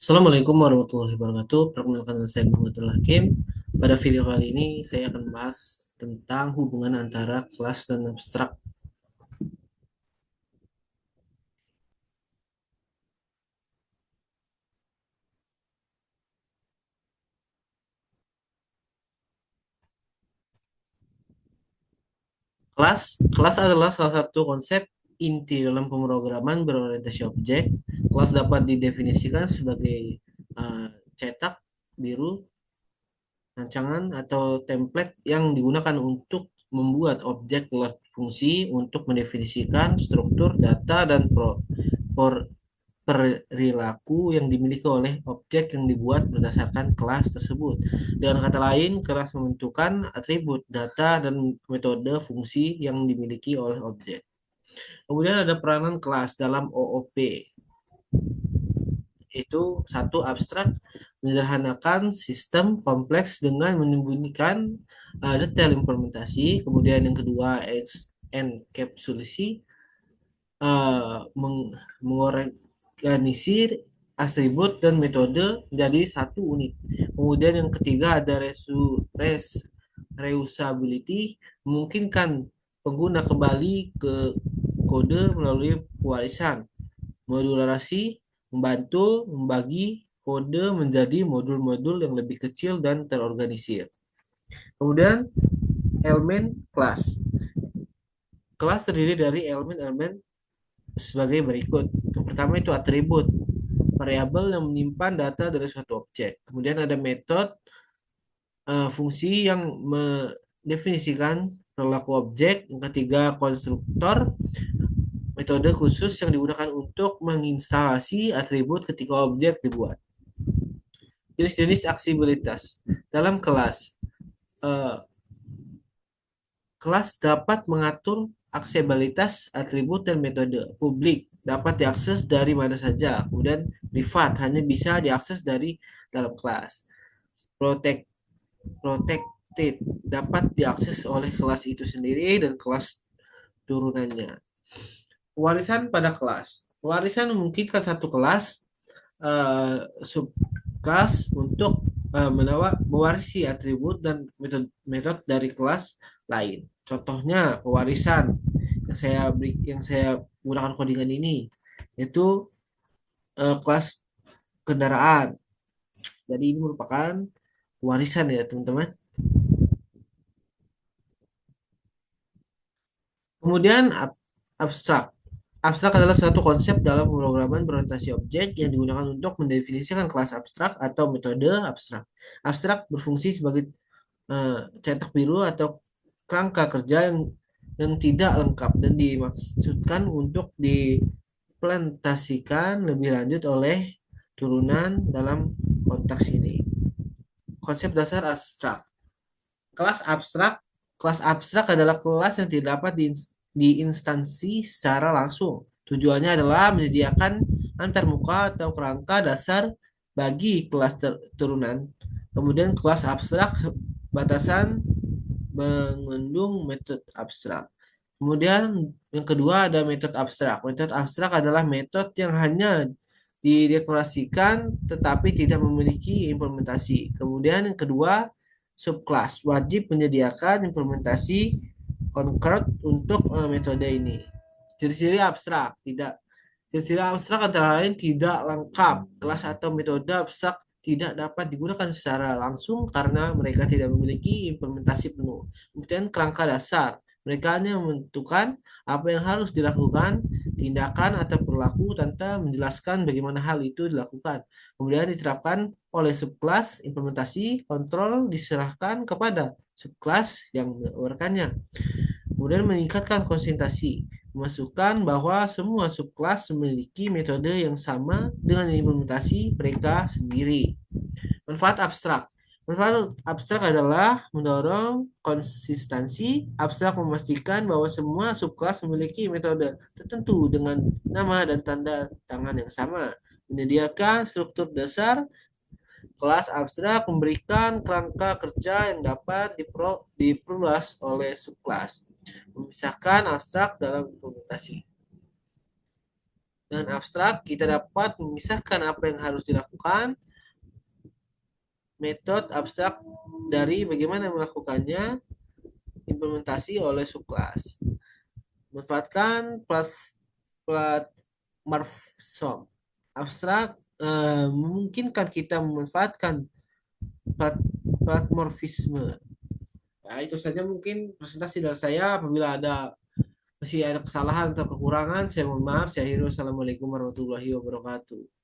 Assalamualaikum warahmatullahi wabarakatuh. Perkenalkan nama saya Muhammadul Hakim. Pada video kali ini saya akan membahas tentang hubungan antara kelas dan abstrak. Kelas adalah salah satu konsep inti dalam pemrograman berorientasi objek. Kelas dapat didefinisikan sebagai eh, cetak biru, rancangan atau template yang digunakan untuk membuat objek kelas fungsi untuk mendefinisikan struktur data dan perilaku yang dimiliki oleh objek yang dibuat berdasarkan kelas tersebut. Dengan kata lain, kelas menentukan atribut, data, dan metode fungsi yang dimiliki oleh objek. Kemudian ada peranan kelas dalam OOP, itu satu abstrak menyederhanakan sistem kompleks dengan menyembunyikan detail implementasi. Kemudian yang kedua, enkapsulasi, mengorganisir atribut dan metode menjadi satu unit. Kemudian yang ketiga ada reusability, memungkinkan pengguna kembali ke kode melalui pewarisan. Modularasi, membantu membagi kode menjadi modul-modul yang lebih kecil dan terorganisir. Kemudian elemen kelas. Kelas terdiri dari elemen-elemen sebagai berikut. Yang pertama itu atribut, variabel yang menyimpan data dari suatu objek. Kemudian ada metode, fungsi yang mendefinisikan perilaku objek. Yang ketiga, konstruktor, metode khusus yang digunakan untuk menginstalasi atribut ketika objek dibuat. Jenis-jenis aksibilitas dalam kelas. eh, Kelas dapat mengatur aksesibilitas atribut dan metode. Publik dapat diakses dari mana saja. Kemudian privat hanya bisa diakses dari dalam kelas. Protect, protected dapat diakses oleh kelas itu sendiri dan kelas turunannya. Warisan pada kelas. Warisan memungkinkan satu kelas subkelas untuk mewarisi atribut dan metode dari kelas lain. Contohnya pewarisan yang saya gunakan codingan ini itu kelas kendaraan. Jadi ini merupakan warisan ya teman-teman. Kemudian abstrak. Abstrak adalah suatu konsep dalam pemrograman berorientasi objek yang digunakan untuk mendefinisikan kelas abstrak atau metode abstrak. Abstrak berfungsi sebagai cetak biru atau kerangka kerja yang tidak lengkap dan dimaksudkan untuk diimplementasikan lebih lanjut oleh turunan dalam konteks ini. Konsep dasar abstrak. Kelas abstrak. Kelas abstrak adalah kelas yang tidak dapat diinstansi secara langsung. Tujuannya adalah menyediakan antarmuka atau kerangka dasar bagi kelas turunan. Kemudian kelas abstrak batasan mengandung metode abstrak. Kemudian yang kedua ada metode abstrak. Metode abstrak adalah metode yang hanya dideklarasikan tetapi tidak memiliki implementasi. Kemudian yang kedua, subclass wajib menyediakan implementasi concurrent untuk metode ini. Ciri-ciri abstrak tidak Ciri-ciri abstrak antara lain tidak lengkap. Kelas atau metode abstrak tidak dapat digunakan secara langsung karena mereka tidak memiliki implementasi penuh. Kemudian kerangka dasar. Mereka hanya menentukan apa yang harus dilakukan, tindakan atau perilaku tanpa menjelaskan bagaimana hal itu dilakukan. Kemudian diterapkan oleh subkelas, implementasi, kontrol diserahkan kepada subkelas yang mengeluarkannya. Kemudian meningkatkan konsentrasi, memasukkan bahwa semua subkelas memiliki metode yang sama dengan implementasi mereka sendiri. Manfaat abstrak. Manfaat abstrak adalah mendorong konsistensi. Abstrak memastikan bahwa semua subkelas memiliki metode tertentu dengan nama dan tanda tangan yang sama. Menyediakan struktur dasar. Kelas abstrak memberikan kerangka kerja yang dapat diperluas oleh subkelas. Memisahkan abstrak dalam implementasi. Dengan abstrak, kita dapat memisahkan apa yang harus dilakukan, metode abstrak dari bagaimana melakukannya, implementasi oleh subkelas. Manfaatkan platform abstrak memungkinkan kita memanfaatkan plat, platmorfisme. Ya, itu saja mungkin presentasi dari saya. Apabila masih ada kesalahan atau kekurangan, saya mohon maaf. Saya akhiri. Wassalamualaikum warahmatullahi wabarakatuh.